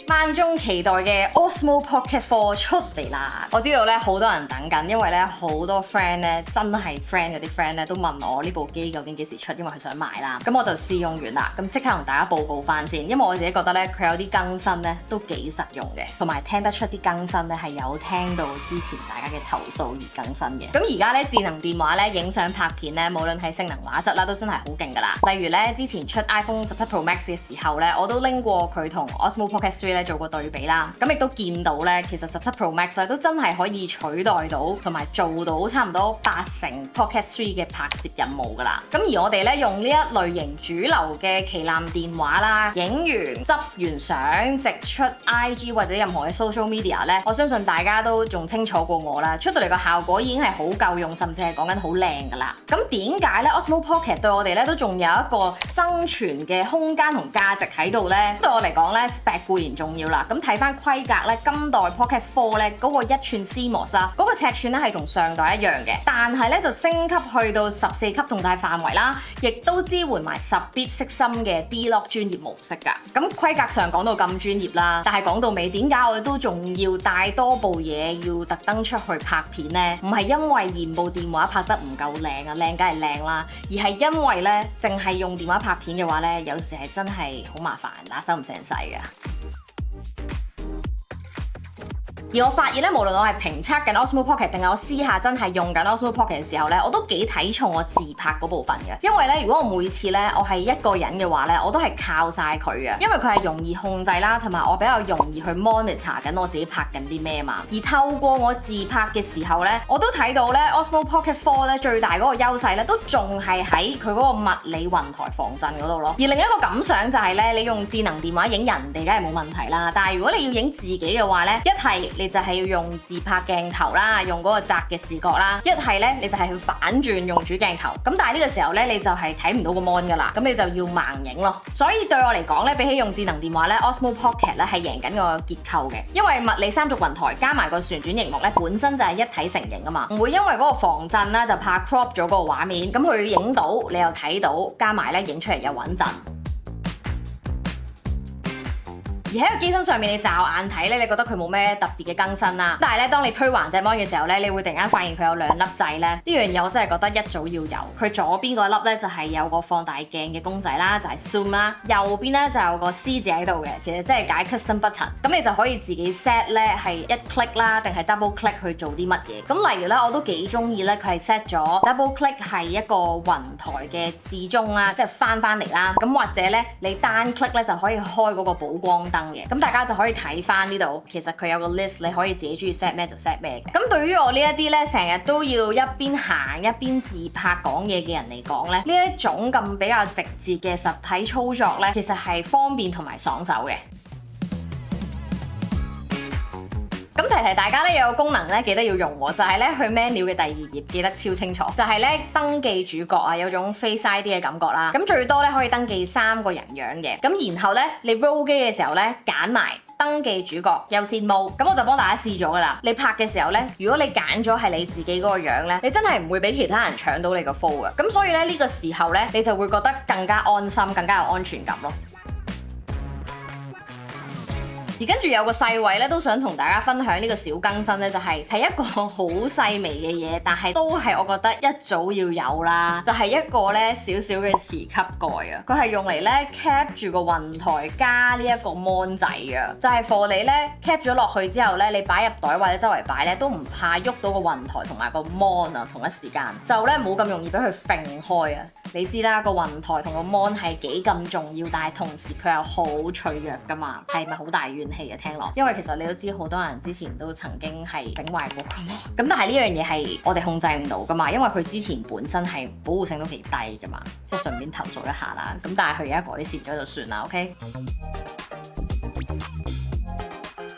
萬眾期待嘅 Osmo Pocket 4出嚟啦！我知道咧好多人等緊，因為咧好多 friend 咧真係 friend 嗰啲 friend 咧都問我呢部機究竟幾時出，因為佢想買啦。咁我就試用完啦，咁即刻同大家報告翻先，因為我自己覺得咧佢有啲更新咧都幾實用嘅，同埋聽得出啲更新咧係有聽到之前大家嘅投訴而更新嘅。咁而家咧智能電話咧影相拍片咧，無論係性能畫質啦，都真係好勁噶啦。例如咧之前出 iPhone 17 Pro Max 嘅時候咧，我都拎過佢同 Osmo Pocket 3做過對比啦，咁亦都見到咧，其實17 Pro Max 咧都真係可以取代到同埋做到差唔多80% Pocket 3嘅拍攝任務噶啦。咁而我哋咧用呢一類型主流嘅旗艦電話啦，影完執完相直出 IG 或者任何嘅 social media 咧，我相信大家都仲清楚過我啦，出到嚟個效果已經係好夠用，甚至係講緊好靚噶啦。咁點解咧 Osmo Pocket 對我哋咧都仲有一個生存嘅空間同價值喺度咧？對我嚟講咧 spec 固然重要啦。咁睇翻規格咧，今代 Pocket 4咧嗰個1寸 CMOS 啦，嗰個尺寸咧係同上代一樣嘅，但係咧就升級去到14級動態範圍啦，亦都支援埋10bit 色深嘅 D-Lock 專業模式㗎。咁規格上講到咁專業啦，但係講到尾，點解我哋都仲要帶多部嘢要特登出去拍片呢？唔係因為嫌部電話拍得唔夠靚啊，靚梗係靚啦，而係因為咧淨係用電話拍片嘅話咧，有時係真係好麻煩，打手唔成世㗎。而我發現咧，無論我係評測緊 Osmo Pocket 定係我私下真係用緊 Osmo Pocket 嘅時候咧，我都幾睇重我自拍嗰部分嘅。因為咧，如果我每次咧我係一個人嘅話咧，我都係靠晒佢嘅，因為佢係容易控制啦，同埋我比較容易去 monitor 緊我自己拍緊啲咩嘛。而透過我自拍嘅時候咧，我都睇到咧 Osmo Pocket 4咧最大嗰個優勢咧，都仲係喺佢嗰個物理雲台防震嗰度咯。而另一個感想就係咧，你用智能電話影人哋梗係冇問題啦，但係如果你要影自己嘅話咧，一係你就係要用自拍鏡頭啦，用嗰個窄嘅視角啦；一係咧，你就係去反轉用主鏡頭。咁但係呢個時候咧，你就係睇唔到個 mon 噶啦，咁你就要盲影咯。所以對我嚟講咧，比起用智能電話咧，Osmo Pocket 咧係贏緊個結構嘅，因為物理三軸雲台加埋個旋轉螢幕咧，本身就係一體成型啊嘛，唔會因為嗰個防震啦就怕 crop 咗嗰個畫面，咁佢影到你又睇到，加埋咧影出嚟又穩陣。而喺個機身上面，你驟眼睇咧，你覺得佢冇咩特別嘅更新啦。但係咧，當你推橫隻 mon 嘅時候咧，你會突然間發現佢有兩粒掣咧。呢樣嘢我真係覺得一早要有。佢左邊嗰粒咧就係有個放大鏡嘅公仔啦，就係 zoom 啦。右邊咧就有個 C 字喺度嘅，其實即係解 custom button。咁你就可以自己 set 咧係一 click 啦，定係 double click 去做啲乜嘢。咁例如咧，我都幾中意咧，佢係 set 咗 double click 係一個雲台嘅至中啦，即係翻嚟啦。咁或者咧，你單 click 咧就可以開嗰個補光燈。咁大家就可以睇翻呢度，其實佢有個 list，你可以自己中意 set 咩就 set 咩嘅。咁對於我呢一啲咧，成日都要一邊行一邊自拍講嘢嘅人嚟講咧，呢一種咁比較直接嘅實體操作咧，其實係方便同埋爽手嘅。咁提大家咧，有個功能咧，記得要用喎，就係咧去 menu 嘅第二頁，記得超清楚，就係咧登記主角啊，有種 Face ID 嘅感覺啦。咁最多咧可以登記3個人樣嘅。咁然後咧你 roll 機嘅時候咧，揀埋登記主角優先 mode。咁我就幫大家試咗噶啦。你拍嘅時候咧，如果你揀咗係你自己嗰個樣咧，你真係唔會俾其他人搶到你個 photo 嘅。咁所以咧呢個時候咧，你就會覺得更加安心，更加有安全感咯。而跟住有個細位咧，都想同大家分享呢個小更新咧，就係一個好細微嘅嘢，但係都係我覺得一早要有啦。就係一個咧少少嘅磁吸蓋啊，佢係用嚟咧 cap 住個雲台加呢一個 mon 仔啊，就係 for 你咧 cap 咗落去之後咧，你擺入袋或者周圍擺咧都唔怕喐到個雲台同埋個 mon 啊，同一時間就咧冇咁容易俾佢揈開啊。你知啦，個雲台同個 mon 係幾咁重要，但係同時佢又好脆弱噶嘛，係咪好大怨氣啊？聽落，因為其實你都知好多人之前都曾經係整壞過個 mon，咁但係呢樣嘢係我哋控制唔到噶嘛，因為佢之前本身係保護性都幾低噶嘛，即係順便投訴一下啦。咁但係佢而家改善咗就算啦，OK。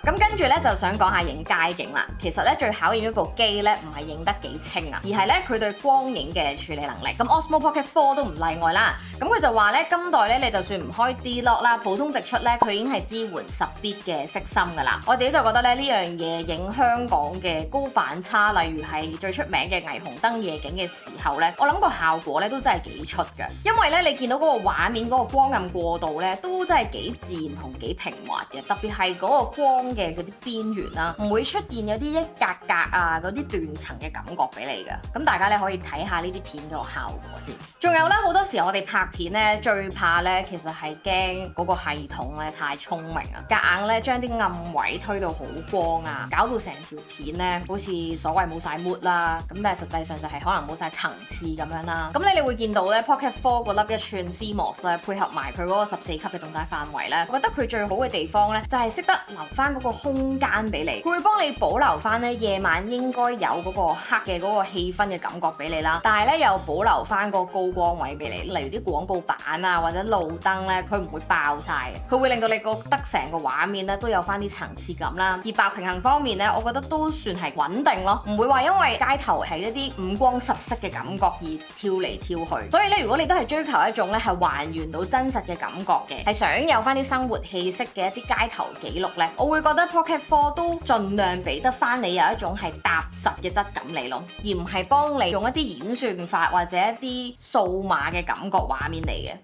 咁跟跟住咧就想講下影街景啦。其實咧最考驗一部機咧唔係影得幾清啊，而係咧佢對光影嘅處理能力。咁 Osmo Pocket 4都唔例外啦。咁佢就話咧今代咧你就算唔開 D-Lock 啦，普通直出咧佢已經係支援10bit 嘅色深㗎啦。我自己就覺得咧呢樣嘢影香港嘅高反差，例如係最出名嘅霓虹燈夜景嘅時候咧，我諗個效果咧都真係幾出㗎。因為咧你見到嗰個畫面嗰個光暗過渡咧都真係幾自然同幾平滑嘅，特別係嗰個光嘅嗰啲邊緣啦，唔會出現有啲一格格啊嗰啲斷層嘅感覺俾你㗎。咁大家咧可以睇下呢啲片嘅效果先。仲有咧好多時我哋拍片咧最怕咧其實係驚嗰個系統咧太聰明啊，夾硬咧將啲暗位推到好光啊，搞到成條片咧好似所謂冇晒 mood 啦。咁但係實際上就係可能冇晒層次咁樣啦。咁你會見到咧 Pocket 4嗰粒1寸 CMOS 咧配合埋佢嗰個14級嘅動態範圍咧，我覺得佢最好嘅地方咧就係識得留翻嗰個空間俾你，佢會幫你保留翻咧夜晚應該有嗰個黑嘅嗰個氣氛嘅感覺俾你啦，但係咧又保留翻個高光位俾你，例如啲廣告板啊或者路燈咧，佢唔會爆晒嘅，佢會令到你覺得成個畫面咧都有翻啲層次感啦。而白平衡方面咧，我覺得都算係穩定咯，唔會話因為街頭係一啲五光十色嘅感覺而跳嚟跳去。所以咧，如果你都係追求一種咧係還原到真實嘅感覺嘅，係想有翻啲生活氣息嘅一啲街頭記錄咧，我會覺得 Pocket 4都盡量俾得翻你有一種係踏實嘅質感嚟咯，而唔係幫你用一啲演算法或者一啲數碼嘅感覺畫面嚟嘅。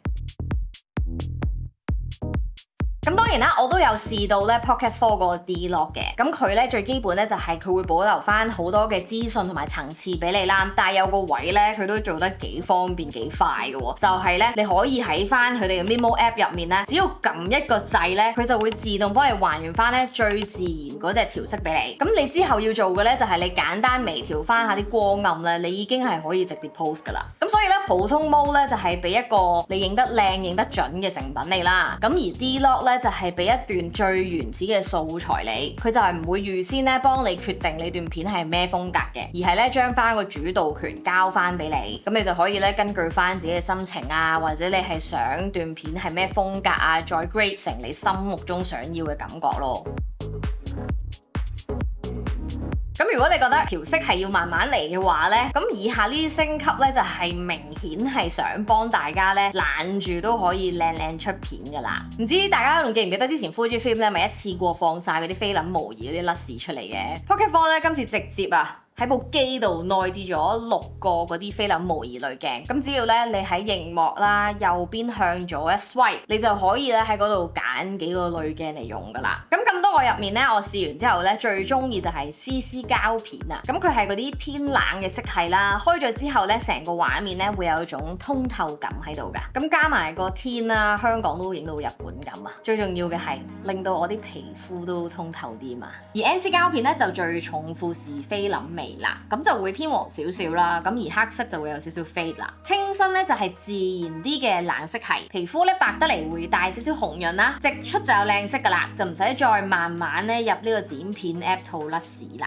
咁當然啦，我都有試到咧 Pocket 4嗰個 D-Lock 嘅，咁佢咧最基本咧就係佢會保留翻好多嘅資訊同埋層次俾你啦，但係有個位咧佢都做得幾方便幾快嘅喎，就係咧你可以喺翻佢哋嘅 Memo App 入面咧，只要撳一個掣咧，佢就會自動幫你還原翻咧最自然嗰隻調色俾你。咁你之後要做嘅咧就係你簡單微調翻下啲光暗咧，你已經係可以直接 post 噶啦。咁所以咧普通 mode 咧就係俾一個你影得靚影得準嘅成品你啦，咁而 D-Lock 咧就係俾一段最原始嘅素材你，佢就係唔會預先咧幫你決定你段片係咩風格嘅，而係咧將翻個主導權交翻俾你，咁你就可以咧根據翻自己嘅心情啊，或者你係想段片係咩風格啊，再 grade 成你心目中想要嘅感覺咯。咁如果你覺得調色係要慢慢嚟嘅話呢，咁以下呢啲升級呢，就係明顯係想幫大家呢懶住都可以靚靚出片噶啦。唔知大家仲記唔記得之前 Fujifilm 咧咪一次過放晒嗰啲菲林模擬嗰啲甩屎出嚟嘅 Pocket 4咧，今次直接喺部機度內置咗6個嗰啲菲林模擬濾鏡，咁只要咧你喺熒幕啦右邊向左一 swipe，你就可以咧喺嗰度揀幾個濾鏡嚟用噶啦。咁多個入面咧，我試完之後咧最中意就係 CC 膠片啊，咁佢係嗰啲偏冷嘅色系啦，開咗之後咧成個畫面咧會有一種通透感喺度噶，咁加埋個天啦，香港都影到日本咁啊，最重要嘅係令到我啲皮膚都通透啲嘛。而 NC 膠片咧就最重富士菲林味啦，咁就會偏黃少少啦，咁而黑色就會有少少 fade 啦。清新咧就係自然啲嘅冷色系，皮膚咧白得嚟會帶少少紅潤啦，直出就有靚色噶啦，就唔使再慢慢咧入呢個剪片 app 套甩屎啦。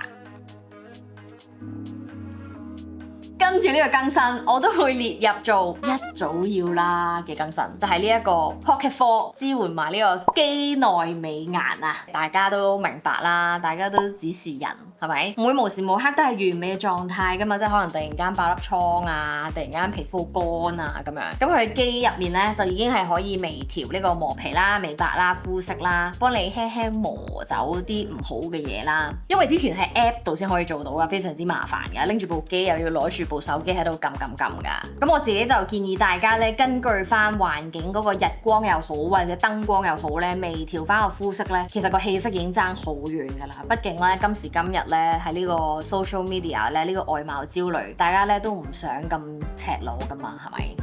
跟住呢個更新，我都會列入做一早要啦嘅更新，就係呢一個 Pocket 4支援埋呢個機內美顏啊！大家都明白啦，大家都只是人，係咪？唔會無時無刻都係完美嘅狀態㗎嘛，即係可能突然間爆粒瘡啊，突然間皮膚乾啊咁樣。咁佢機入面咧就已經係可以微調呢個磨皮啦、美白啦、膚色啦，幫你輕輕磨走啲唔好嘅嘢啦。因為之前喺 app 度先可以做到㗎，非常之麻煩㗎，拎住部機又要攞住部手機喺度撳㗎。咁我自己就建議大家咧，根據翻環境嗰個日光又好或者燈光又好咧，微調翻個膚色咧，其實個氣色已經爭好遠㗎啦。畢竟咧今時今日咧喺呢個 social media 咧呢個外貌焦慮，大家咧都唔想咁赤裸㗎嘛，係咪？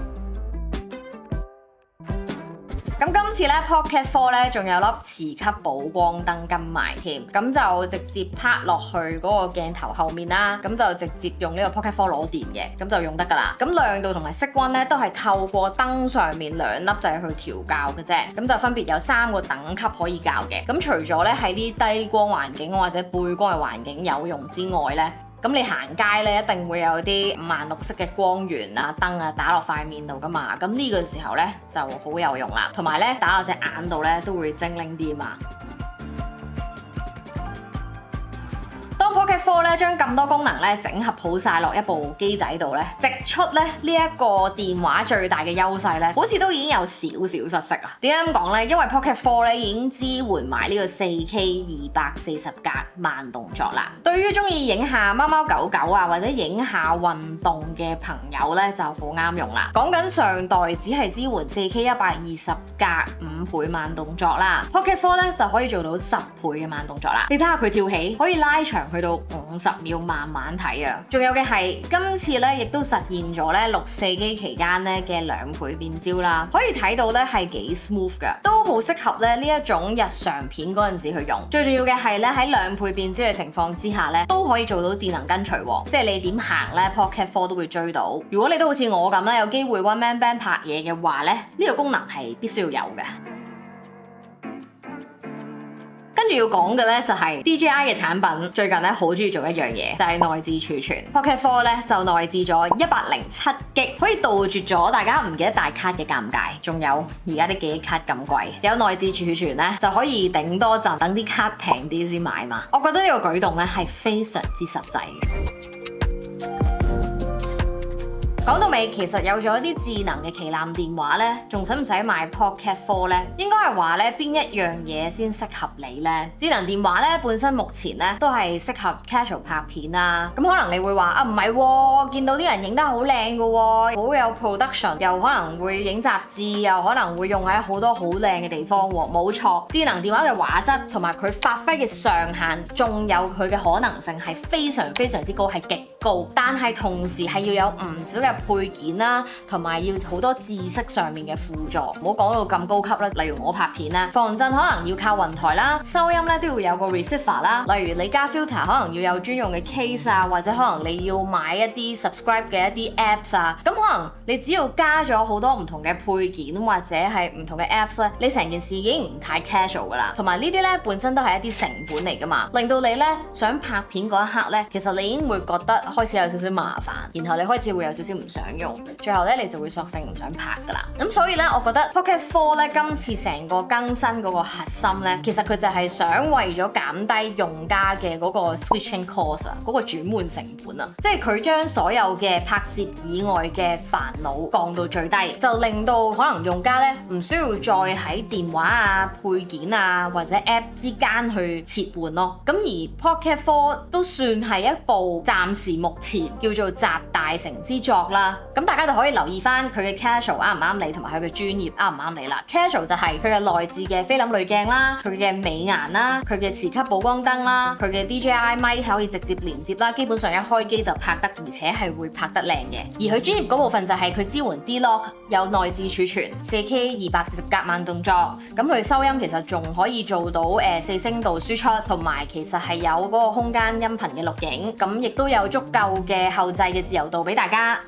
咁今次咧 Pocket 4咧仲有粒磁吸補光燈跟埋添，咁就直接拍落去嗰個鏡頭後面啦，咁就直接用呢個 Pocket 4攞電嘅，咁就用得噶啦。咁亮度同埋色溫咧都係透過燈上面2粒掣去調校嘅啫，咁就分別有3個等級可以校嘅。咁除咗咧喺啲低光環境或者背光嘅環境有用之外咧，咁你行街咧一定會有啲5顏6色嘅光源啊、燈啊打落塊面度噶嘛，咁呢個時候咧就好有用啦，同埋咧打落隻眼度咧都會精靈啲嘛。4咧將咁多功能咧整合好晒落一部機仔度咧，直出咧呢一個電話最大嘅優勢咧，好似都已經有少少失色啊！點解咁講咧？因為 Pocket 4咧已經支援埋呢個 4K 240格慢動作啦。對於中意影下貓貓狗狗啊或者影下運動嘅朋友咧就好啱用啦。講緊上代只係支援 4K 120格5倍慢動作啦，Pocket 4咧就可以做到10倍嘅慢動作啦。你睇下佢跳起可以拉長去到50秒慢慢睇啊！仲有嘅係今次咧亦都實現咗咧6、4機期間咧嘅2倍變焦啦，可以睇到咧係幾 smooth 噶，都好適合咧呢一種日常片嗰陣時去用。最重要嘅係咧喺2倍變焦嘅情況之下咧，都可以做到智能跟隨喎，即係你點行咧 Pocket 4都會追到。如果你都好似我咁啦，有機會 one man band 拍嘢嘅話咧，呢個功能係必須要有嘅。跟住要講嘅咧就係 DJI 嘅產品最近咧好中意做一樣嘢，就係內置儲存。Pocket 4咧就內置咗107GB，可以杜絕咗大家唔記得帶卡嘅尷尬。仲有而家啲記憶卡咁貴，有內置儲存咧就可以頂多陣，等啲卡平啲先買嘛。我覺得呢個舉動咧係非常之實際嘅。講到尾，其實有咗啲智能嘅旗艦電話咧，仲使唔使買 Pocket 4咧？應該係話咧，邊一樣嘢先適合你咧？智能電話咧本身目前咧都係適合 casual 拍片啊。咁可能你會話啊，唔係喎，見到啲人影得好靚嘅喎，好有 production，又可能會影雜誌，又可能會用喺好多好靚嘅地方喎。冇錯，智能電話嘅畫質同埋佢發揮嘅上限，仲有佢嘅可能性係非常非常之高，係極高。但係同時係要有唔少嘅配件啦，同埋要好多知識上面嘅輔助，唔好講到咁高級啦。例如我拍片咧，防震可能要靠雲台啦，收音咧都要有個 receiver 啦。例如你加 filter，可能要有專用嘅 case 啊，或者可能你要買一啲 subscribe 嘅一啲 apps 啊。咁可能你只要加咗好多唔同嘅配件或者係唔同嘅 apps 咧，你成件事已經唔太 casual 噶啦。同埋呢啲咧本身都係一啲成本嚟噶嘛，令到你咧想拍片嗰一刻咧，其實你已經會覺得開始有少少麻煩，然後你開始會有少少唔想用。最後咧，你就會索性唔想拍噶啦。咁所以咧，我覺得 Pocket 4咧今次成個更新嗰個核心咧，其實佢就係想為咗減低用家嘅嗰個 switching cost 啊，嗰個轉換成本啊，即係佢將所有嘅拍攝以外嘅煩惱降到最低，就令到可能用家咧唔需要再喺電話啊、配件啊或者 app 之間去切換咯。咁而 Pocket 4都算係一部暫時目前叫做集大成之作啦。咁大家就可以留意翻佢嘅 casual 啱唔啱你，同埋佢嘅專業啱唔啱你啦。casual 就係佢嘅內置嘅菲林濾鏡啦，佢嘅美顏啦，佢嘅磁吸補光燈啦，佢嘅 DJI 咪可以直接連接啦，基本上一開機就拍得，而且係會拍得靚嘅。而佢專業嗰部分就係佢支援 D-Lock， 有內置儲存， 4K 240格慢動作，咁佢收音其實仲可以做到4聲道輸出，同埋其實係有嗰個空間音頻嘅錄影，咁亦都有足夠嘅後製嘅自由度俾大家。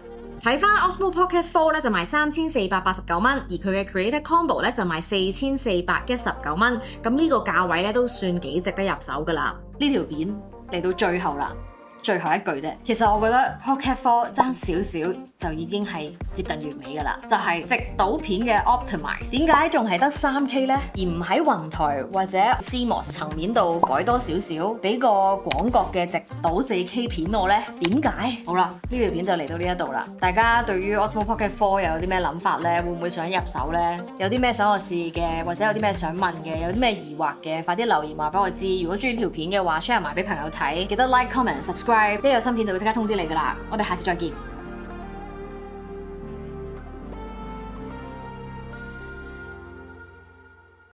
睇翻 Osmo Pocket 4咧就賣3489蚊，而佢嘅 Creator Combo 咧就賣4419蚊，咁呢個價位咧都算幾值得入手噶啦。呢條片嚟到最後啦。最後一句啫，其實我覺得 Pocket 4爭少少就已經係接近完美㗎啦，就係直導片嘅 Optimize。點解仲係得 3K 呢？而唔喺雲台或者 CMOS 層面度改多少少，俾個廣角嘅直導 4K 片我呢？點解？好啦，呢條片就嚟到呢一度啦。大家對於 Osmo Pocket 4又有啲咩諗法呢？會唔會想入手呢？有啲咩想我試嘅，或者有啲咩想問嘅，有啲咩疑惑嘅，快啲留言話俾我知。如果中意呢條片嘅話 ，share 埋俾朋友睇，記得 like、comment、subscribe。一有新片就會即刻通知你㗎啦，我哋下次再見。